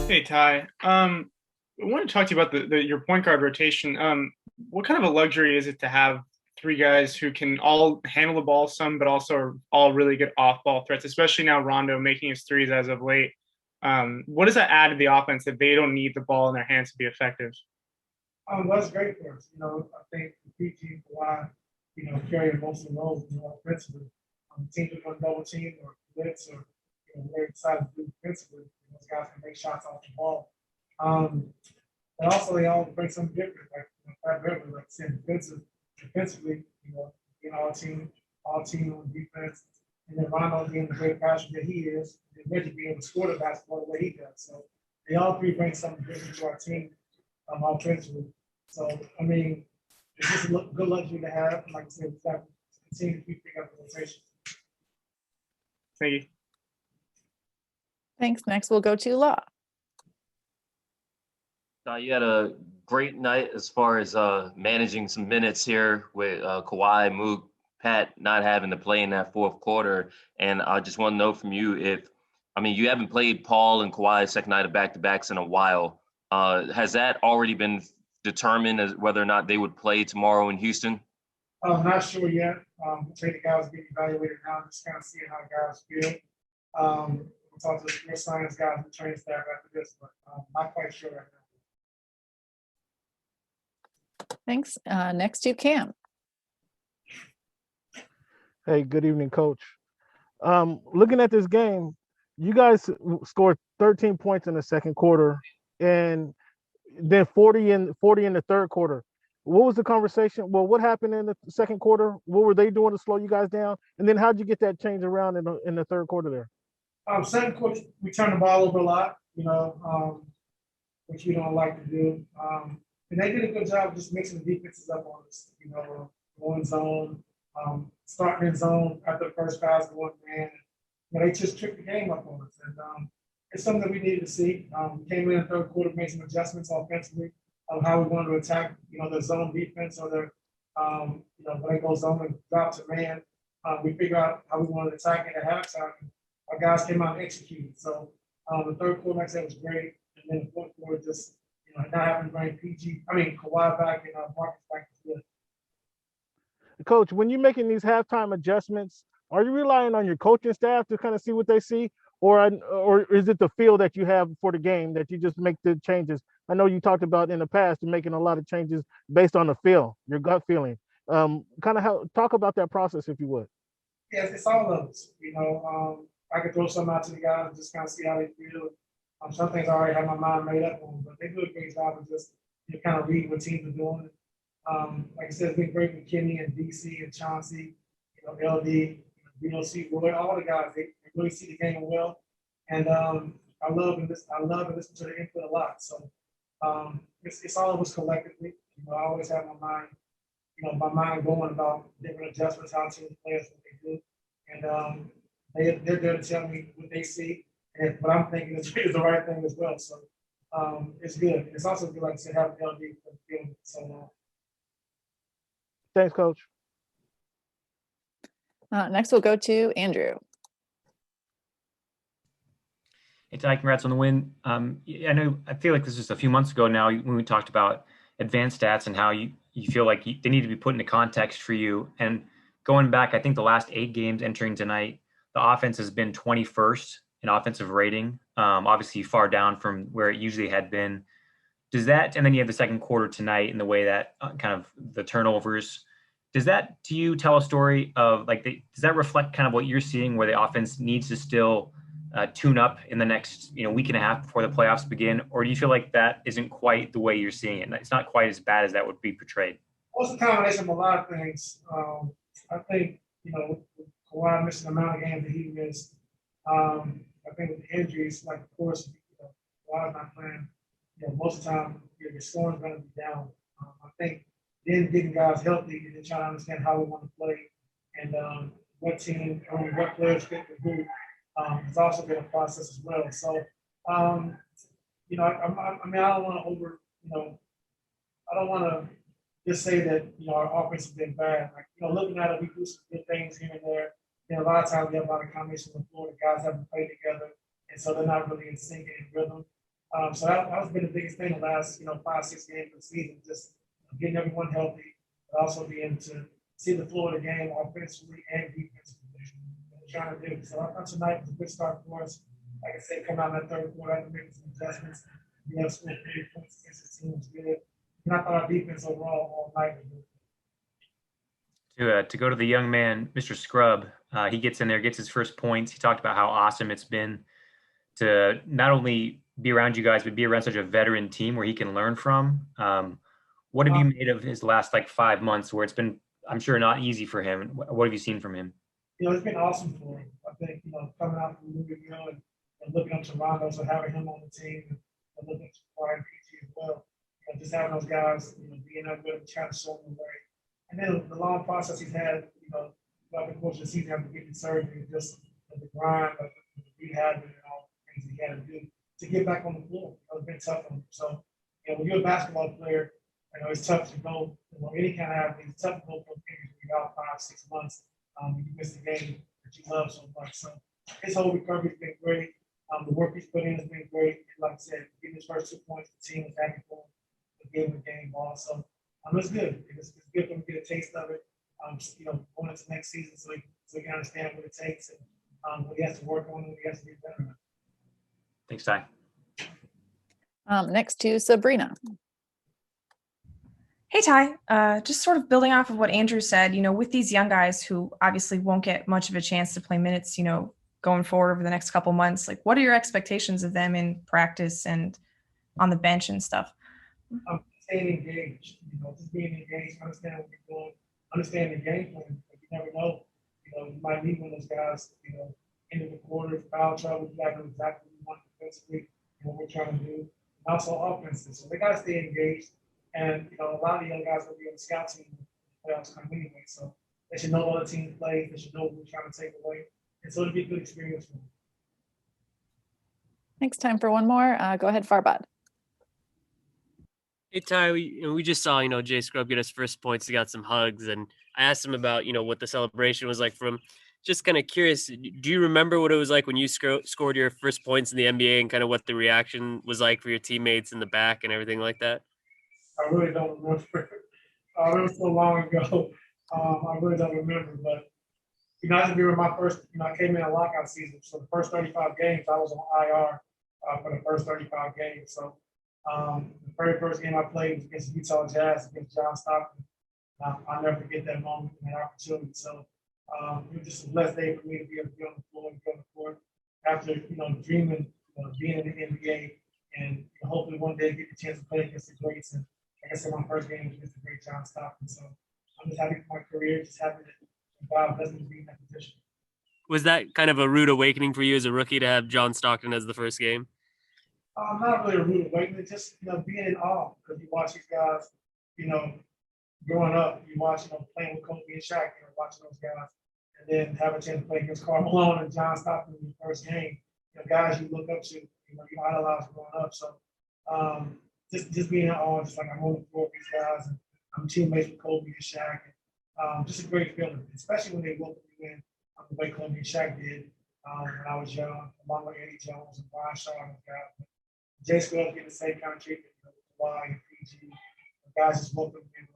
Hey Ty, I want to talk to you about your point guard rotation. What kind of a luxury is it to have three guys who can all handle the ball some, but also are all really good off-ball threats, especially now Rondo making his threes as of late. What does that add to the offense if they don't need the ball in their hands to be effective? That's great for us. I think the PG and Kawhi, carry most of the roles, offensively. Teams are going to double team or blitz or, whatever decide to do defensively. Those guys can make shots off the ball. Um, and also they all bring something different, like Pat Beverly, like saying defensively, all team on defense, and then Rondo being the great passer that he is, and Reggie being able to score the basketball the way he does. So they all three bring something different to our team offensively. So, I mean, it's just a good luxury to have. Like I said, we have to continue to keep picking up the rotation. Thank you. Thanks. Next, we'll go to Law. You had a great night as far as managing some minutes here with Kawhi, Mook, Pat not having to play in that fourth quarter. And I just want to know from you you haven't played Paul and Kawhi's second night of back-to-backs in a while. Has that already been determined as whether or not they would play tomorrow in Houston? I'm not sure yet. The guys getting evaluated now, just kind of seeing how the guys feel. We'll talk to the sports science guys and training staff after this, but not quite sure right now. Thanks. Next to Cam. Hey, good evening, Coach. Looking at this game, you guys scored 13 points in the second quarter, and then 40 in the third quarter. What was the conversation? Well, what happened in the second quarter? What were they doing to slow you guys down? And then how'd you get that change around in the third quarter there? Second quarter, we turned the ball over a lot, which we don't like to do. And they did a good job of just mixing the defenses up on us, going zone, starting in zone after the first pass, going man. They just tricked the game up on us. And it's something that we needed to see. We came in the third quarter, made some adjustments offensively of how we wanted to attack, the zone defense or when they go zone and drop to man. We figured out how we wanted to attack it at halftime. Our guys came out and executed. So the third quarter, like I said, was great. And then the fourth quarter, just, not having to bring Kawhi back and Marcus back is good. Coach, when you're making these halftime adjustments, are you relying on your coaching staff to kind of see what they see? Or is it the feel that you have for the game that you just make the changes? I know you talked about in the past you're making a lot of changes based on the feel, your gut feeling. Talk about that process if you would. Yes, it's all of us. I could throw something out to the guys and just kind of see how they feel. Some things I already have my mind made up on, but they do a great job of just kind of reading what teams are doing. Like I said, it's been great with Kenny and DC and Chauncey, LD, VOC, Roy, all the guys. They really see the game well, and I love and listen to the input a lot. So it's all of us collectively. I always have my mind going about different adjustments, how teams play, what they do, and they're there to tell me what they see, and what I'm thinking is the right thing as well. So it's good. It's also good, like I said, having LD for the field so long. Thanks, Coach. Next, we'll go to Andrew. Hey, Ty, congrats on the win. I feel like this was a few months ago now when we talked about advanced stats and how you feel like they need to be put into context for you. And going back, I think the last 8 games entering tonight, the offense has been 21st in offensive rating, obviously far down from where it usually had been. Does that, and then you have the second quarter tonight in the way that kind of the turnovers, does that to you tell a story of does that reflect kind of what you're seeing where the offense needs to still tune up in the next week and a half before the playoffs begin? Or do you feel like that isn't quite the way you're seeing it? It's not quite as bad as that would be portrayed. Well, it's a combination of a lot of things. I think, Kawhi missing the amount of games that he missed. I think with the injuries, like, of course, Kawhi's not playing, most of the time, your scoring's going to be down. I think then getting guys healthy and then trying to understand how we want to play and what players fit the group has also been a process as well. So, I don't want to I don't want to just say that, our offense has been bad. Looking at it, we do some good things here and there. A lot of times we have a lot of combination on the floor. The guys haven't played together, and so they're not really in sync and in rhythm. So that's been the biggest thing the last, 5-6 games of the season, just getting everyone healthy, but also being able to see the flow of the game offensively and defensively. We're trying to do. So I thought tonight was a good start for us. Like I said, come out in that third quarter, I had to make some adjustments. We have scored 30 points against the team was good. And I thought our defense overall all night was good. To go to the young man, Mr. Scrub, he gets in there, gets his first points. He talked about how awesome it's been to not only be around you guys, but be around such a veteran team where he can learn from. What have you made of his last 5 months where it's been, I'm sure, not easy for him? What have you seen from him? It's been awesome for him. I think, coming out from Louisville and looking up to Rondo, so having him on the team and looking up to Kawhi as well. Just having those guys, being up with him, trying to show them the way. And then the long process he's had, throughout the course of the season, after getting surgery, just the grind, the rehab, and all the things he had to do to get back on the floor. It's been tough on him. So, when you're a basketball player, it's tough to go, any kind of athlete, it's tough to go for things when you're out 5-6 months. You miss the game that you love so much. So his whole recovery has been great. The work he's put in has been great. And like I said, getting his first 2 points, the team was happy for him. The game ball. So it's good. It's good for him to get a taste of it. Going into next season, so he can understand what it takes and what he has to work on and what he has to get better at. Thanks, Ty. Next to Sabrina. Hey, Ty, just sort of building off of what Andrew said, with these young guys who obviously won't get much of a chance to play minutes, going forward over the next couple months, what are your expectations of them in practice and on the bench and stuff? Staying engaged, just being engaged, understand what you're doing, understand the game plan. You never know, you might need one of those guys, into the quarter, foul trouble, you gotta know exactly what you want defensively, what we're trying to do, and also offenses. So they gotta stay engaged. And, a lot of the young guys will be on the scout team when the playoffs come anyway. So they should know other teams play. They should know what we're trying to take away. And so it'll be a good experience for them. Thanks. Time for one more. Go ahead, Farbad. Hey, Ty, we just saw, Jay Scrub get his first points. He got some hugs. And I asked him about, what the celebration was like for him. Just kind of curious, do you remember what it was like when you scored your first points in the NBA and kind of what the reaction was like for your teammates in the back and everything like that? I really don't remember. It was so long ago. I really don't remember. But, I just remember my first, I came in a lockout season. So the first 35 games, I was on IR for the first 35 games. So the very first game I played was against Utah Jazz, against John Stockton. I'll never forget that moment and that opportunity. So it was just a blessed day for me to be able to be on the floor and be on the court after, dreaming, being in the NBA and hopefully one day get the chance to play against the greats. And like I said, my first game was against the great John Stockton. So I'm just happy for my career, just happy that God blessed me to be in that position. Was that kind of a rude awakening for you as a rookie to have John Stockton as the first game? Not really a rude awakening, just being in awe because you watch these guys, growing up, you watch playing with Kobe and Shaq, watching those guys, and then have a chance to play against Karl Malone and John Stockton in your first game. Guys you look up to, you idolize growing up. So just being in awe, just like I'm on the floor with these guys, and I'm teammates with Kobe and Shaq. And, just a great feeling, especially when they welcome you in the way Kobe and Shaq did when I was young, along with Eddie Jones and Brian Shawn and guys. Jay Scrub getting the same kind of treatment, Kawhi and PG. The guys just welcome me in.